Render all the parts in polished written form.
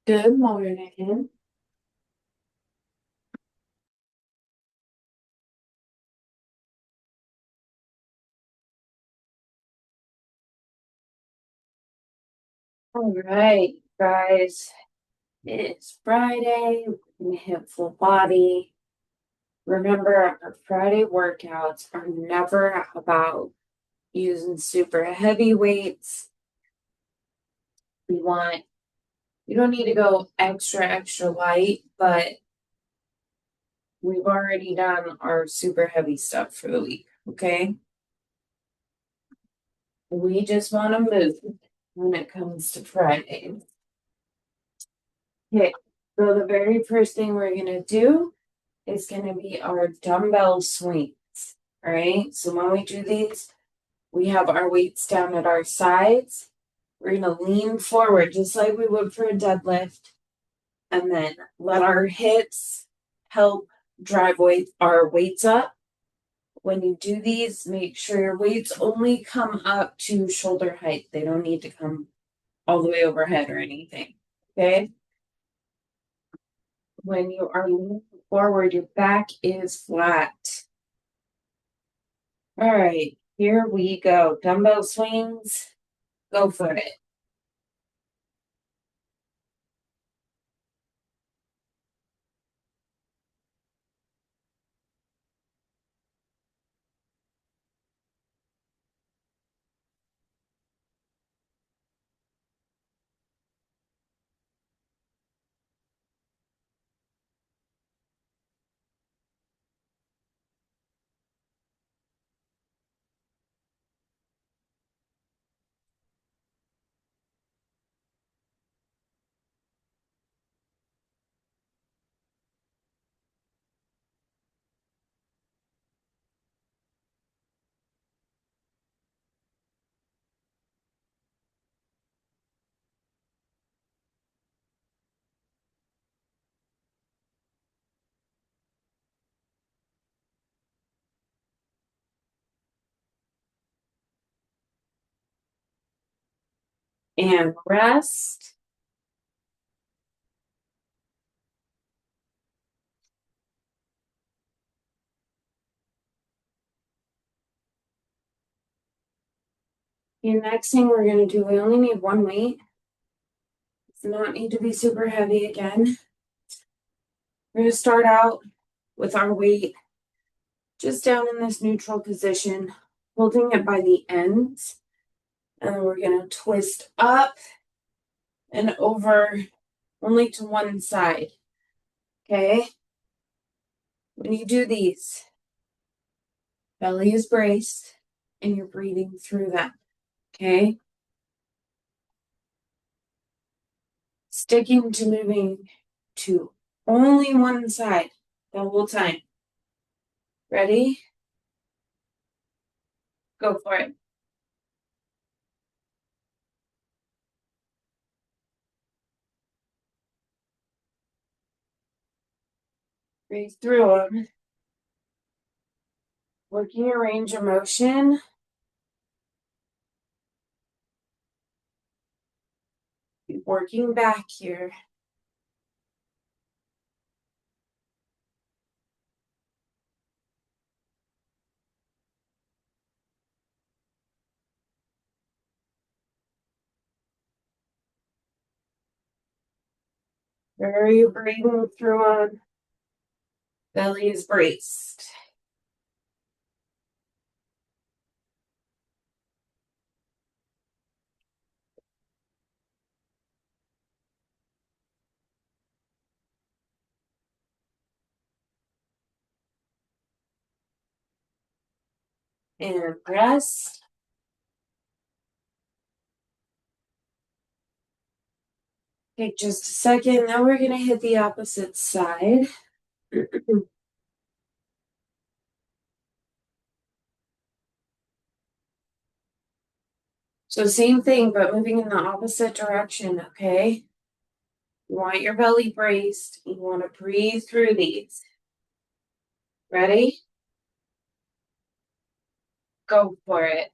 Good morning. All right, guys. It's Friday. We're gonna hit full body. Remember, our Friday workouts are never about using super heavy weights. We want, you don't need to go extra light, but we've already done our super heavy stuff for the week. Okay. We just want to move when it comes to Fridays. Okay. So the very first thing we're gonna do is going to be our dumbbell swings. All right. So when we do these, we have our weights down at our sides. We're going to lean forward just like we would for a deadlift, and then let our hips help drive our weights up. When you do these, make sure your weights only come up to shoulder height. They don't need to come all the way overhead or anything. Okay. When you are leaning forward, your back is flat. All right, here we go. Dumbbell swings. Go for it. And rest. The next thing we're going to do, we only need one weight. Does not need to be super heavy again. We're going to start out with our weight just down in this neutral position, holding it by the ends. And then we're going to twist up and over only to one side. Okay. When you do these, belly is braced and you're breathing through that. Okay. Sticking to moving to only one side the whole time. Ready? Go for it. Breathe through them. Working your range of motion. Working back here. Where are you breathing through them? Belly is braced. And rest. Take just a second. Now we're going to hit the opposite side. So, same thing, but moving in the opposite direction, okay? You want your belly braced. You want to breathe through these. Ready? Go for it.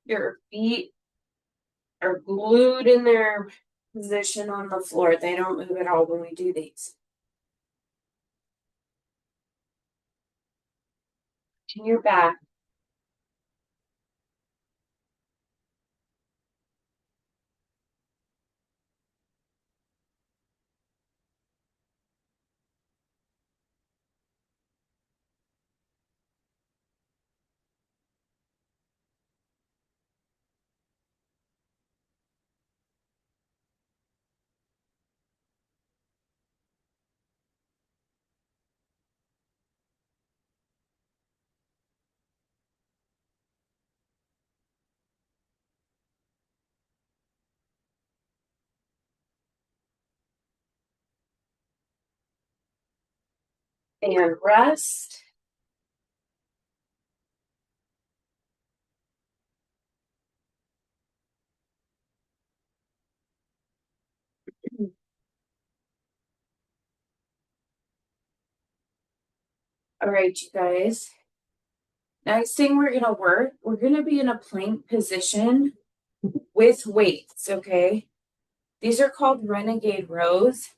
Your feet are glued in their position on the floor. They don't move at all when we do these. To your back. And rest. All right, you guys. Next thing we're gonna work, we're gonna be in a plank position with weights, okay? These are called renegade rows.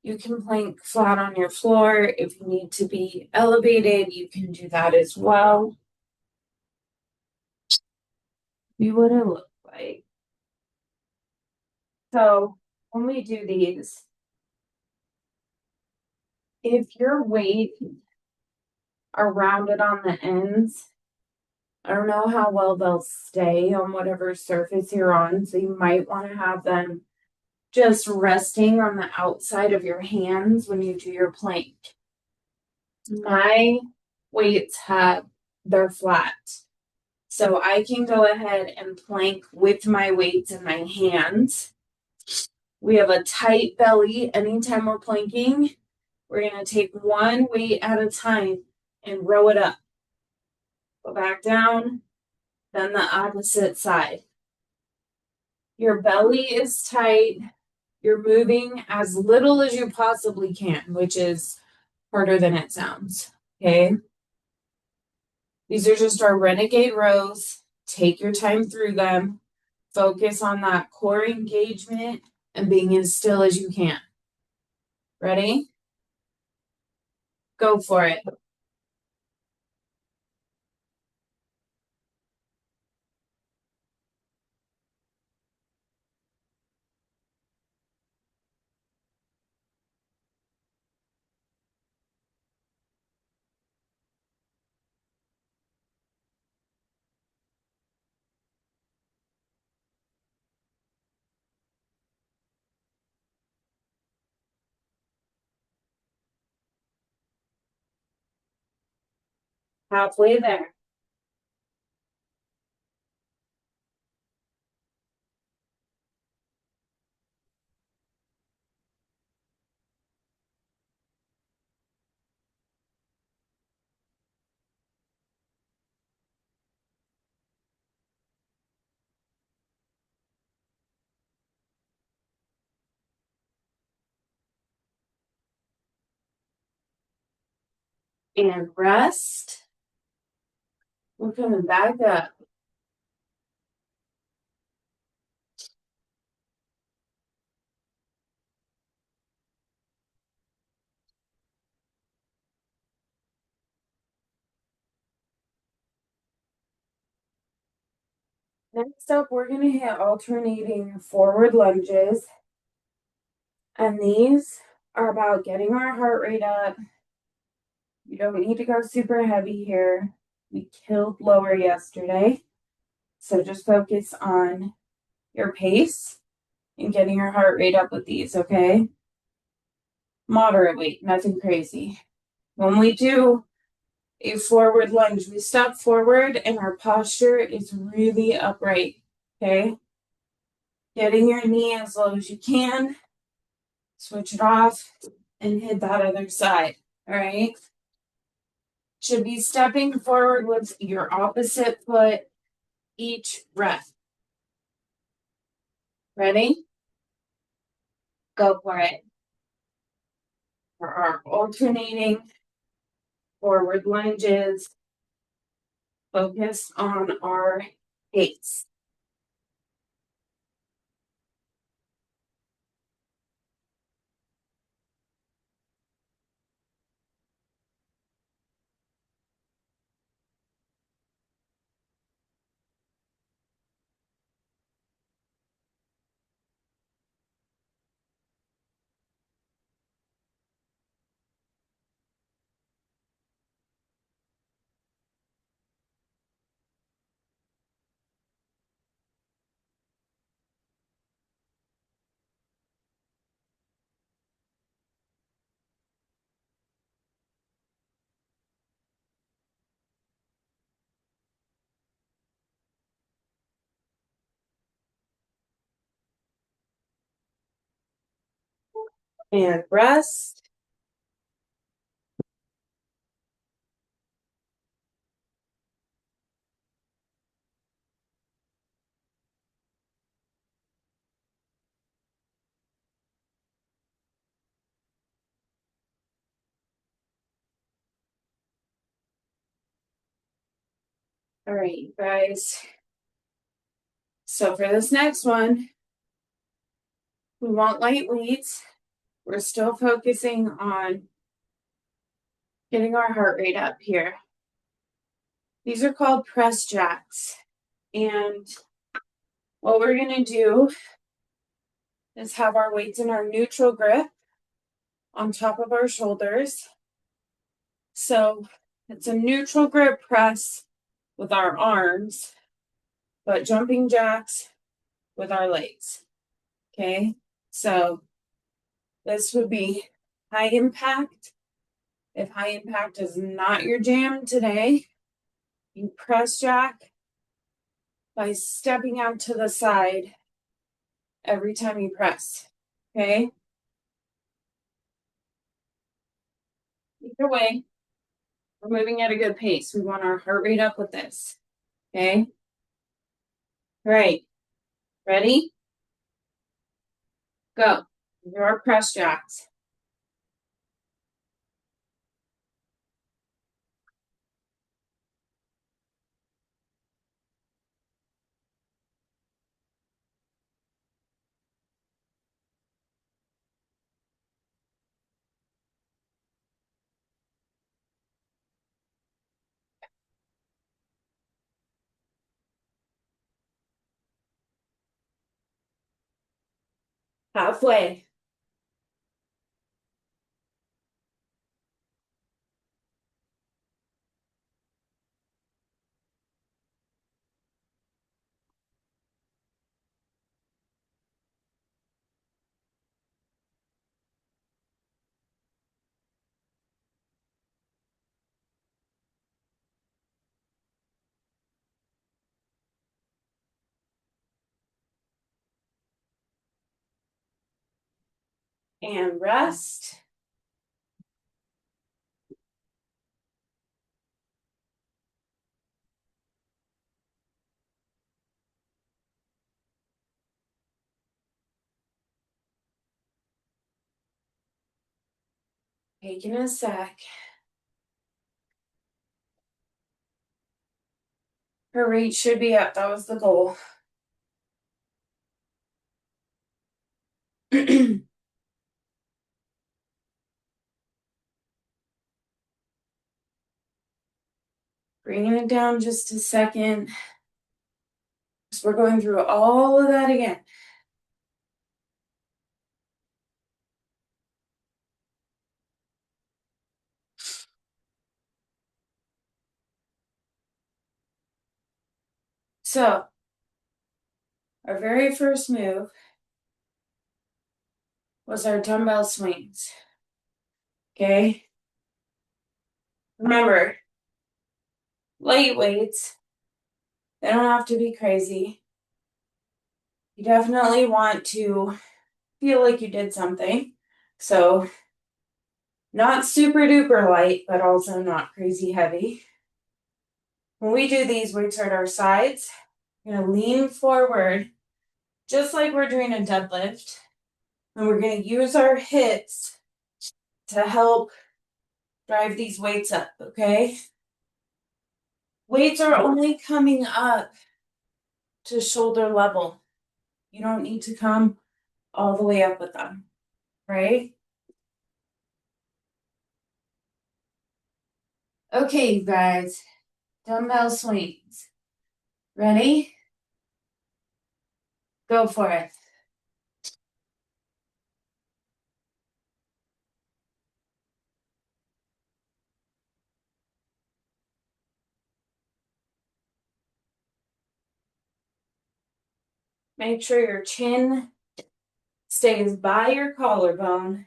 You can plank flat on your floor. If you need to be elevated, you can do that as well. See what it looks like. So when we do these, if your weights are rounded on the ends, I don't know how well they'll stay on whatever surface you're on. So you might want to have them just resting on the outside of your hands when you do your plank. My weights they're flat. So I can go ahead and plank with my weights in my hands. We have a tight belly anytime we're planking. We're going to take one weight at a time and row it up. Go back down, then the opposite side. Your belly is tight. You're moving as little as you possibly can, which is harder than it sounds. Okay. These are just our renegade rows. Take your time through them. Focus on that core engagement and being as still as you can. Ready? Go for it. Halfway there. And rest. We're coming back up. Next up, we're going to hit alternating forward lunges. And these are about getting our heart rate up. You don't need to go super heavy here. We killed lower yesterday. So just focus on your pace and getting your heart rate up with these, okay? Moderate weight, nothing crazy. When we do a forward lunge, we step forward and our posture is really upright, okay? Getting your knee as low as you can, switch it off, and hit that other side, all right? Should be stepping forward with your opposite foot each breath. Ready? Go for it. For our alternating forward lunges, focus on our pace. And rest. All right, you guys. So for this next one, we want light weights. We're still focusing on getting our heart rate up here. These are called press jacks. And what we're going to do is have our weights in our neutral grip on top of our shoulders. So it's a neutral grip press with our arms, but jumping jacks with our legs. Okay, so this would be high impact. If high impact is not your jam today, you press jack by stepping out to the side every time you press. Okay, either way, we're moving at a good pace. We want our heart rate up with this. Okay, all right, ready? Go. Here are press jacks. Halfway. And rest. Taking a sec. Her rate should be up. That was the goal. Bringing it down just a second. So we're going through all of that again. So, our very first move was our dumbbell swings. Okay? Remember, light weights, they don't have to be crazy. You definitely want to feel like you did something. So, not super duper light, but also not crazy heavy. When we do these weights are at our sides, we're going to lean forward just like we're doing a deadlift. And we're going to use our hips to help drive these weights up, okay? Weights are only coming up to shoulder level. You don't need to come all the way up with them, right? Okay, you guys, dumbbell swings. Ready? Go for it. Make sure your chin stays by your collarbone.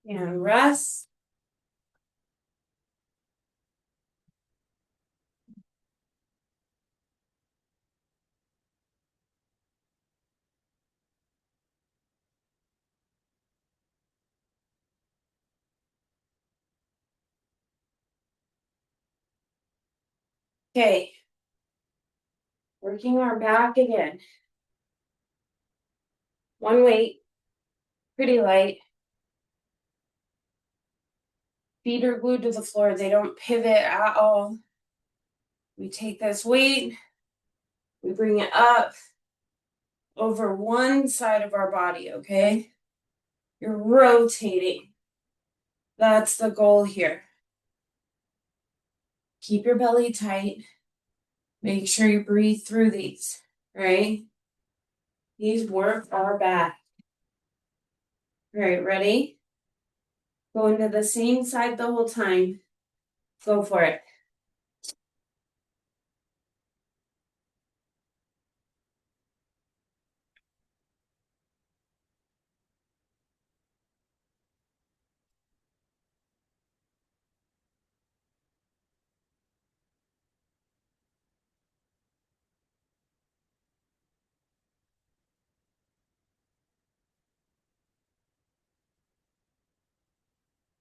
And rest. Okay. Working our back again. One weight, pretty light. Feet are glued to the floor. They don't pivot at all. We take this weight, we bring it up over one side of our body, okay? You're rotating. That's the goal here. Keep your belly tight. Make sure you breathe through these, right? These work our back. All right, ready? Go into the same side the whole time. Go for it.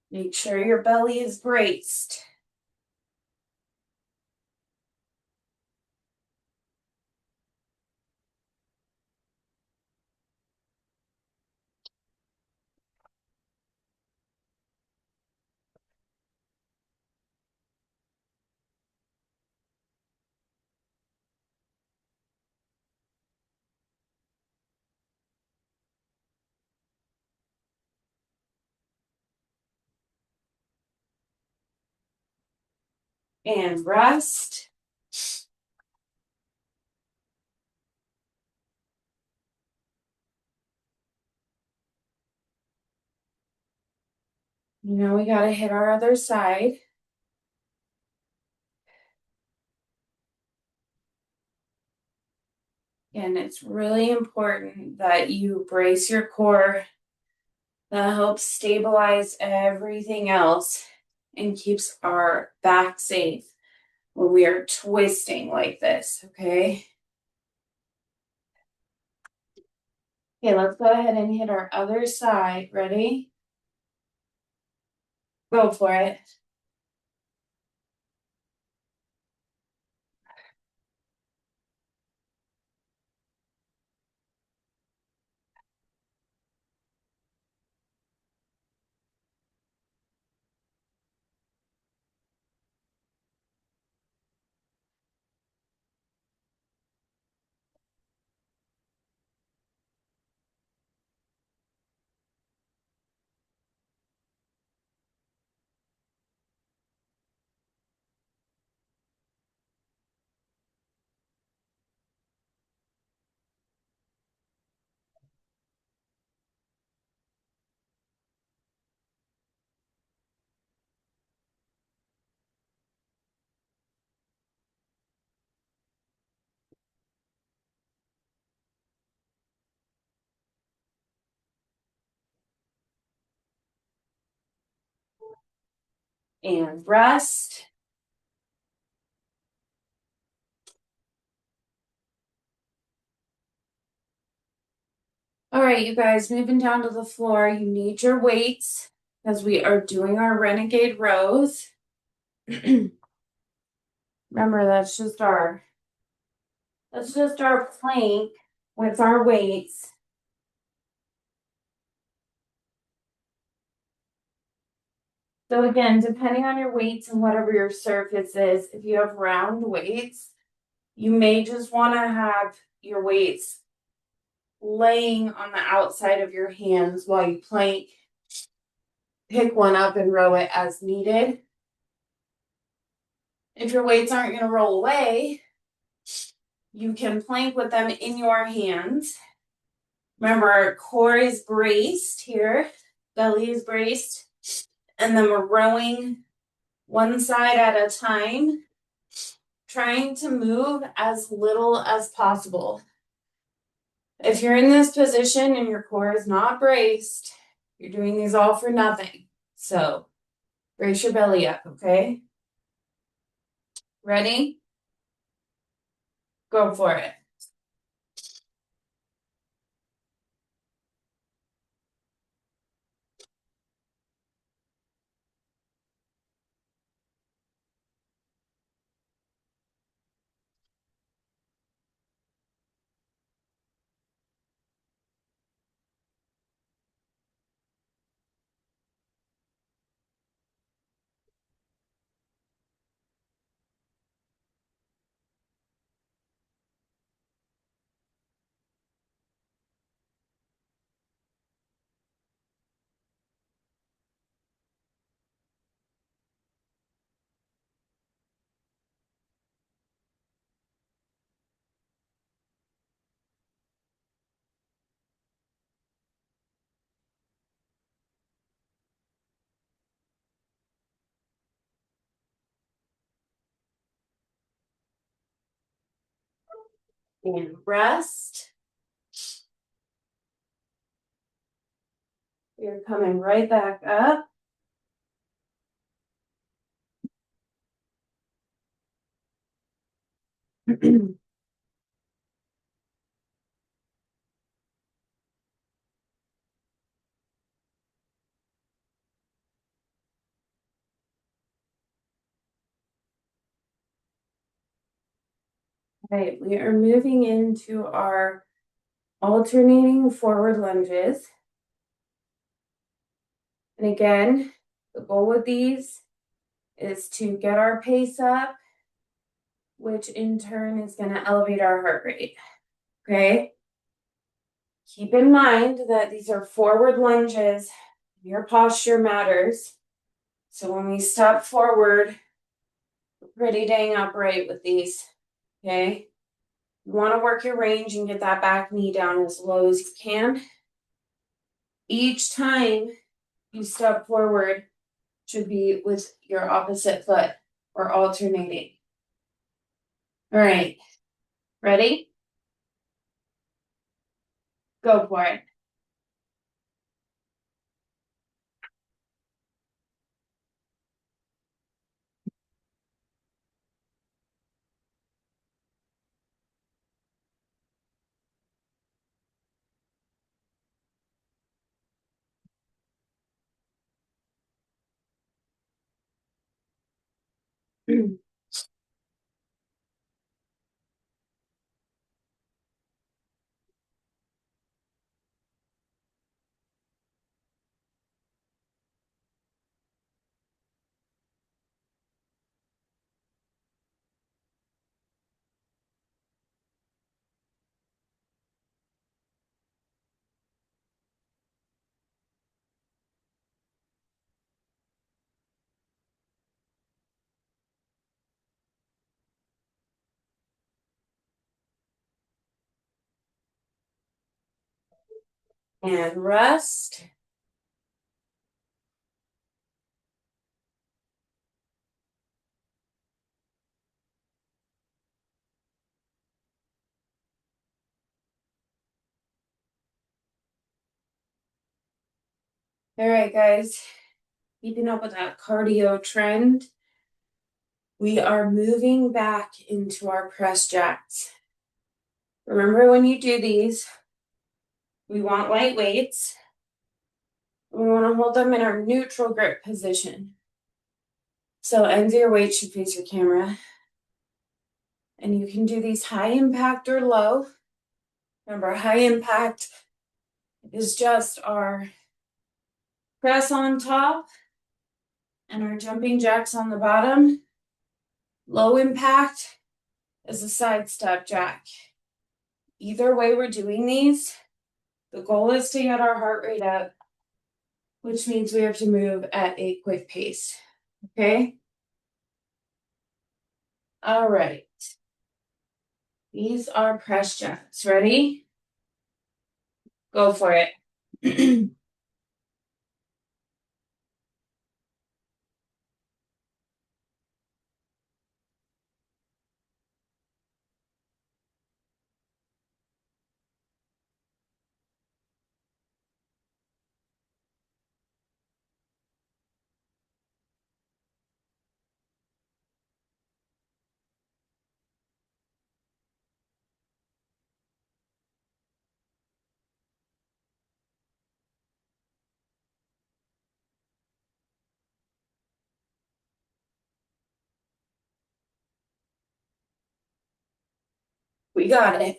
Make sure your belly is braced. And rest. We gotta hit our other side. And it's really important that you brace your core. That helps stabilize everything else and keeps our back safe when we are twisting like this, okay? Okay, let's go ahead and hit our other side. Ready? Go for it. And rest. All right, you guys, moving down to the floor. You need your weights because we are doing our renegade rows. Remember, that's just our plank with our weights. So again, depending on your weights and whatever your surface is, if you have round weights, you may just want to have your weights laying on the outside of your hands while you plank. Pick one up and row it as needed. If your weights aren't going to roll away, you can plank with them in your hands. Remember, our core is braced here, belly is braced, and then we're rowing one side at a time, trying to move as little as possible. If you're in this position and your core is not braced, You're doing these all for nothing. So brace your belly up, okay? Ready? Go for it. And rest. You're coming right back up. Right, we are moving into our alternating forward lunges. And again, the goal with these is to get our pace up, which in turn is going to elevate our heart rate. Okay? Keep in mind that these are forward lunges. Your posture matters. So when we step forward, we're pretty dang upright with these. Okay? You want to work your range and get that back knee down as low as you can. Each time you step forward should be with your opposite foot or alternating. All right, ready? Go for it. And rest. All right, guys, keeping up with that cardio trend, we are moving back into our press jacks. Remember, when you do these, we want light weights. We want to hold them in our neutral grip position. So ends of your weight should face your camera. And you can do these high impact or low. Remember, high impact is just our press on top and our jumping jacks on the bottom. Low impact is a side step jack. Either way we're doing these, the goal is to get our heart rate up, which means we have to move at a quick pace. Okay? All right. These are press jacks. Ready? Go for it. We got it.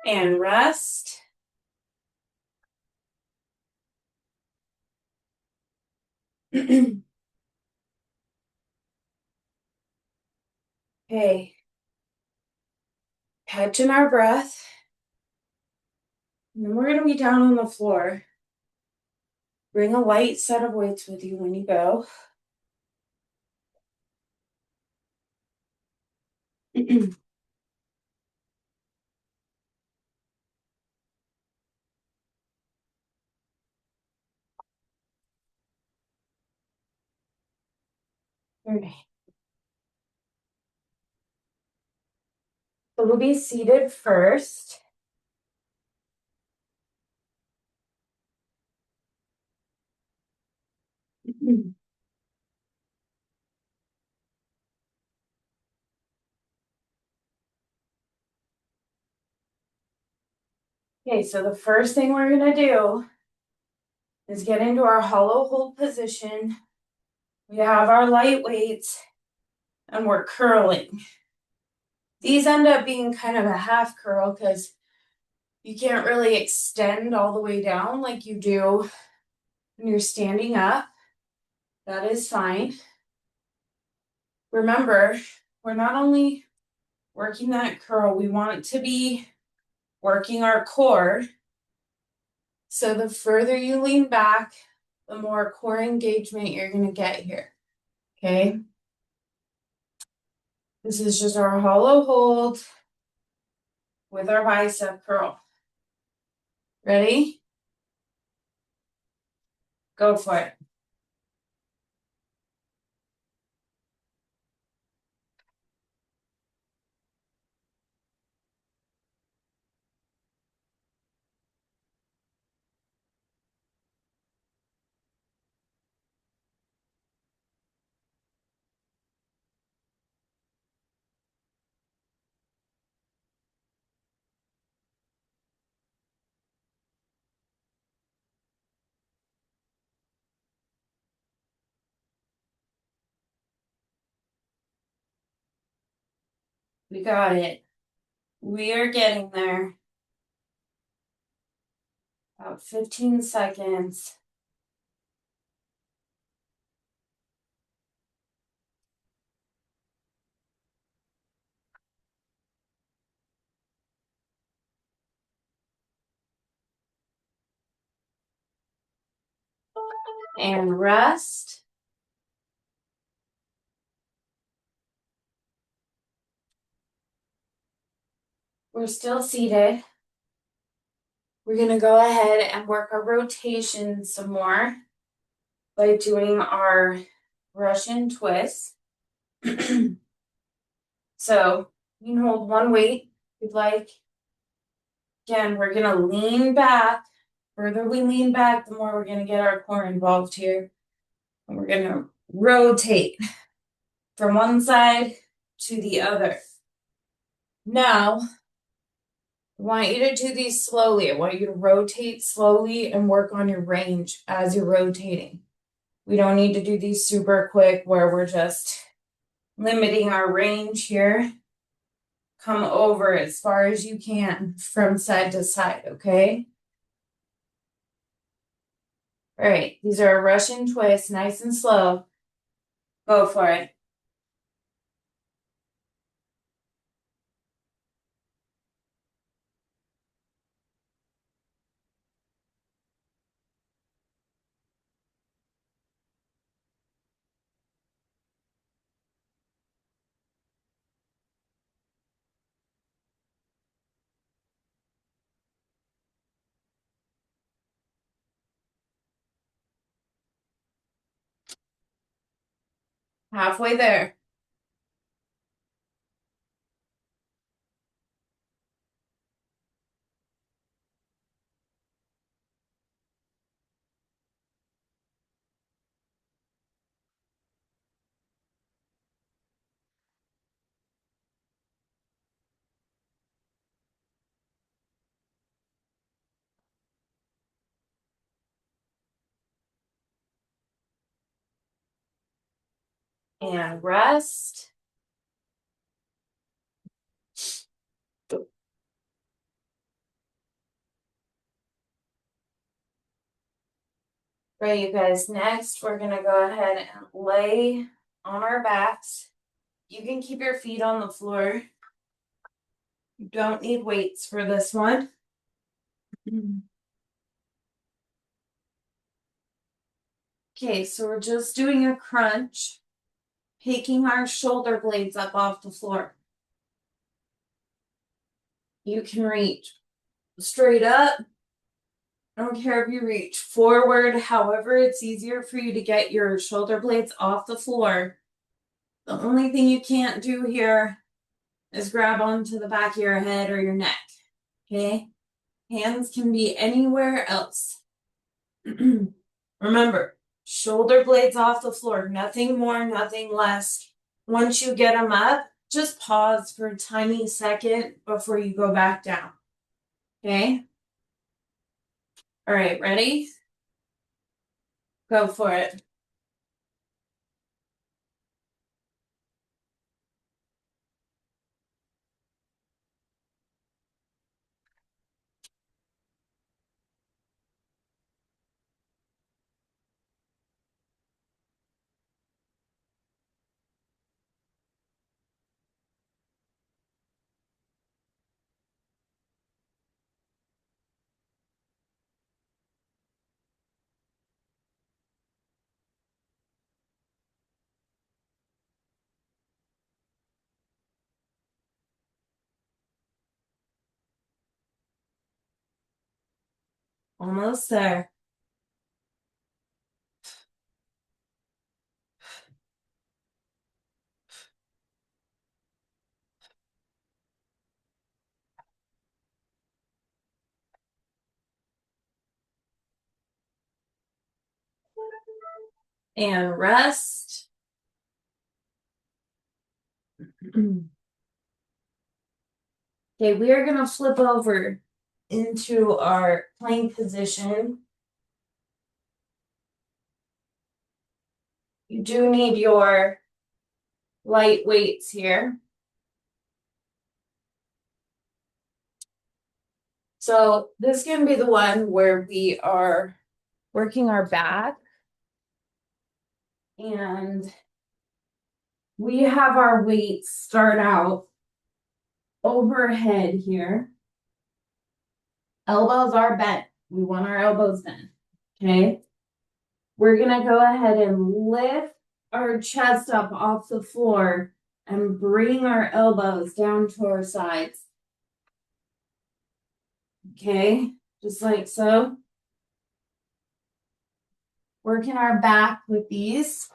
And rest. Okay. Catching our breath. And then we're going to be down on the floor. Bring a light set of weights with you when you go. Okay. So we'll be seated first. Okay, so the first thing we're going to do is get into our hollow hold position. We have our light weights and we're curling. These end up being kind of a half curl because you can't really extend all the way down like you do when you're standing up. That is fine. Remember, we're not only working that curl, we want to be working our core. So the further you lean back, the more core engagement you're going to get here. Okay. This is just our hollow hold with our bicep curl. Ready? Go for it. We got it. We are getting there. About 15 seconds. And rest. We're still seated. We're going to go ahead and work our rotation some more by doing our Russian twist. So you can hold one weight if you'd like. Again, we're going to lean back. Further we lean back, the more we're going to get our core involved here. And we're going to rotate from one side to the other. Now, I want you to do these slowly. I want you to rotate slowly and work on your range as you're rotating. We don't need to do these super quick where we're just limiting our range here. Come over as far as you can from side to side, okay? All right, these are a Russian twist, nice and slow. Go for it. Halfway there. and rest. Right, you guys, next we're gonna go ahead and lay on our backs. You can keep your feet on the floor. You don't need weights for this one. Okay, so we're just doing a crunch, taking our shoulder blades up off the floor. You can reach straight up. I don't care if you reach forward, however it's easier for you to get your shoulder blades off the floor. The only thing you can't do here is grab onto the back of your head or your neck. Okay? Hands can be anywhere else. Remember, shoulder blades off the floor, nothing more, nothing less. Once you get them up, just pause for a tiny second before you go back down. Okay? All right, ready? Go for it. Almost there. And rest. Okay, we are going to flip over into our plank position. You do need your light weights here. So this is going to be the one where we are working our back. And we have our weights start out overhead here. Elbows are bent. We want our elbows bent. Okay. We're going to go ahead and lift our chest up off the floor and bring our elbows down to our sides. Okay, just like so. Working our back with these.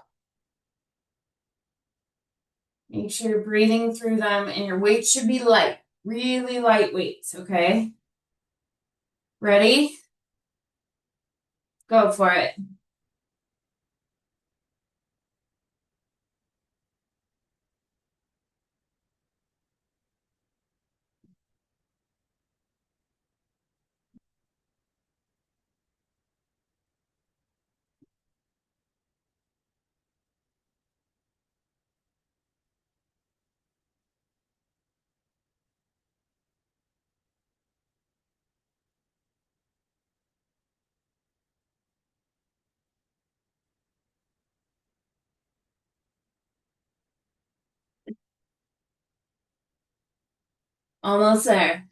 Make sure you're breathing through them and your weight should be light, really light weights, okay? Ready? Go for it. Almost there.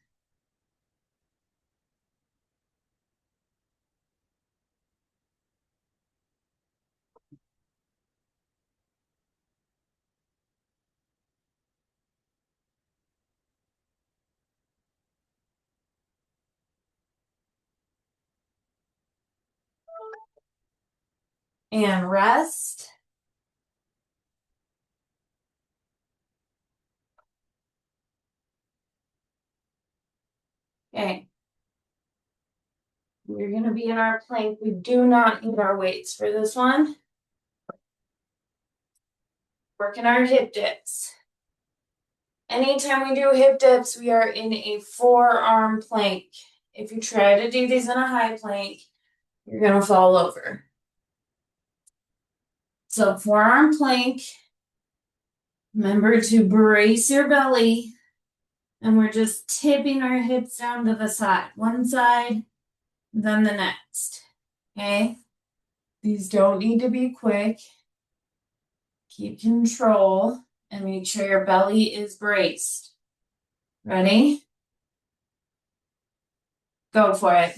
And rest. Okay. We're going to be in our plank. We do not need our weights for this one. Working our hip dips. Anytime we do hip dips, we are in a forearm plank. If you try to do these in a high plank, you're going to fall over. So forearm plank, Remember to brace your belly. And we're just tipping our hips down to the side. One side, then the next. Okay? These don't need to be quick. Keep control and make sure your belly is braced. Ready? Go for it.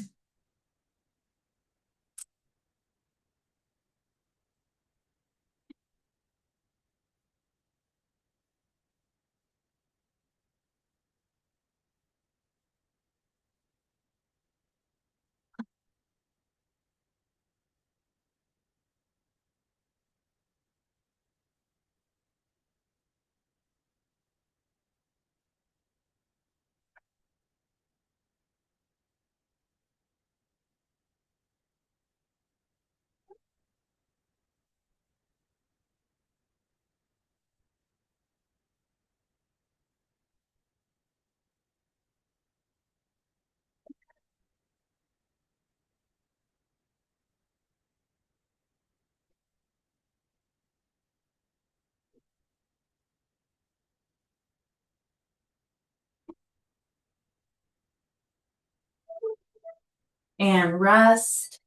And rest.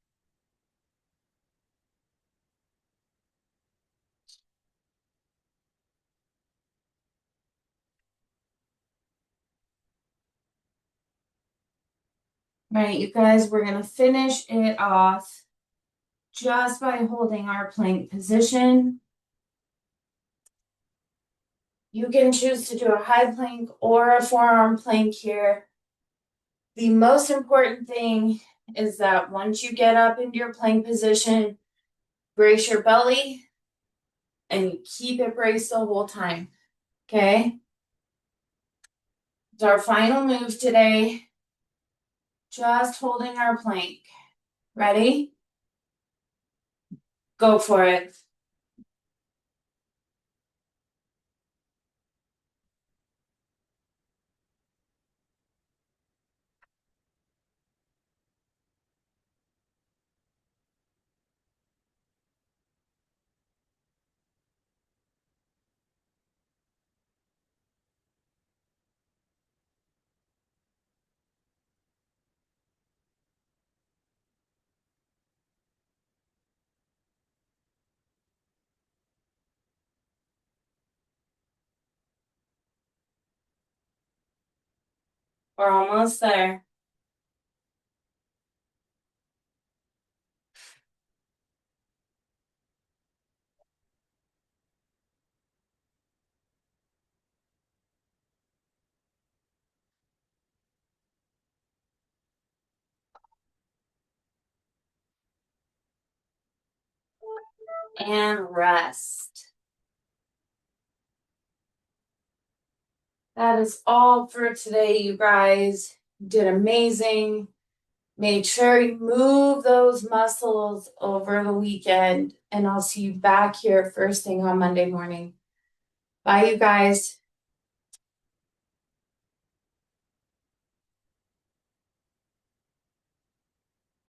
All right, you guys, we're going to finish it off just by holding our plank position. You can choose to do a high plank or a forearm plank here. The most important thing is that once you get up into your plank position, brace your belly and you keep it braced the whole time. Okay? It's our final move today. Just holding our plank. Ready? Go for it. We're almost there. And rest. That is all for today, you guys. You did amazing. Make sure you move those muscles over the weekend, and I'll see you back here first thing on Monday morning. Bye, you guys.